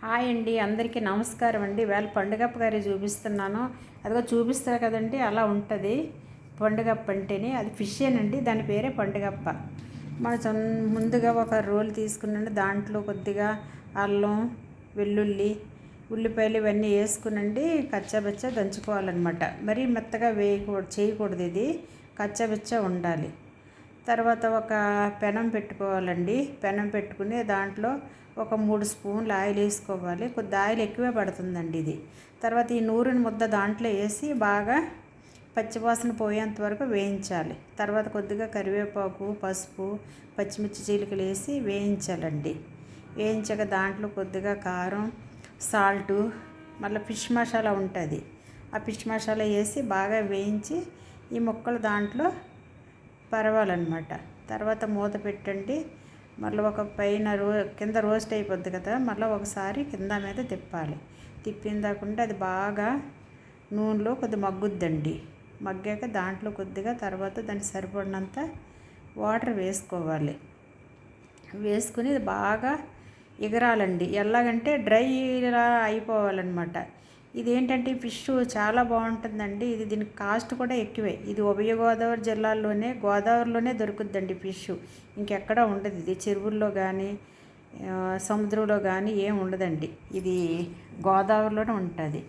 Hi అండి, అందరికీ నమస్కారం అండి. వేళ పండుగప్ప కర్రీ చూపిస్తున్నాను. అదిగో చూపిస్తారు కదండి, అలా ఉంటుంది పండుగప్ప అంటేనే. అది ఫిషేనండి, దాని పేరే పండుగప్ప. మన ముందుగా ఒక రోల్ తీసుకునండి, దాంట్లో కొద్దిగా అల్లం, వెల్లుల్లి, ఉల్లిపాయలు ఇవన్నీ వేసుకునండి కచ్చాబచ్చా దంచుకోవాలన్నమాట. మరీ మెత్తగా చేయకూడదు, ఇది కచ్చాబచ్చా ఉండాలి. తర్వాత ఒక పెనం పెట్టుకోవాలండి. పెనం పెట్టుకుని దాంట్లో ఒక 3 స్పూన్లు ఆయిల్ వేసుకోవాలి. కొద్ది ఆయిల్ ఎక్కువే పడుతుందండి ఇది. తర్వాత ఈ నూరిన ముద్ద దాంట్లో వేసి బాగా పచ్చివాసన పోయేంత వరకు వేయించాలి. తర్వాత కొద్దిగా కరివేపాకు, పసుపు, పచ్చిమిర్చి చీలికలు వేసి వేయించాలండి. వేయించాక దాంట్లో కొద్దిగా కారం, సాల్టు, మళ్ళీ ఫిష్ మసాలా ఉంటుంది, ఆ ఫిష్ మసాలా వేసి బాగా వేయించి ఈ ముక్కలు దాంట్లో పరవాలన్నమాట. తర్వాత మూత పెట్టండి. మళ్ళీ ఒక పైన కింద రోస్ట్ అయిపోద్ది కదా, మళ్ళీ ఒకసారి కింద మీద తిప్పాలి. తిప్పిందాకుండా అది బాగా నూనెలో కొద్ది మగ్గుద్దండి. మగ్గాక దాంట్లో కొద్దిగా తర్వాత దానికి సరిపడినంత వాటర్ వేసుకోవాలి. వేసుకుని బాగా ఎగరాలండి. ఎలాగంటే డ్రైలా అయిపోవాలన్నమాట. ఇదేంటంటే ఫిష్ చాలా బాగుంటుందండి. దీనికి కాస్ట్ కూడా ఎక్కువే. ఇది ఉభయ గోదావరి జిల్లాల్లోనే, గోదావరిలోనే దొరుకుద్దండి ఫిష్. ఇంకెక్కడా ఉండదు ఇది. చెరువుల్లో కానీ సముద్రంలో కానీ ఏం ఉండదండి. ఇది గోదావరిలోనే ఉంటుంది.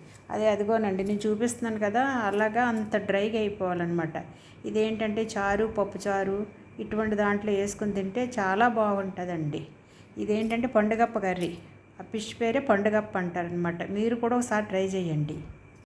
అదిగోనండి నేను చూపిస్తున్నాను కదా, అలాగా అంత డ్రైగా అయిపోవాలన్నమాట. ఇదేంటంటే చారు, పప్పుచారు ఇటువంటి దాంట్లో వేసుకుని తింటే చాలా బాగుంటుందండి. ఇదేంటంటే పండుగప్ప కర్రీ. ఆ ఫిష్ పేరే పండుగప్ప అంటారనమాట. మీరు కూడా ఒకసారి ట్రై చేయండి.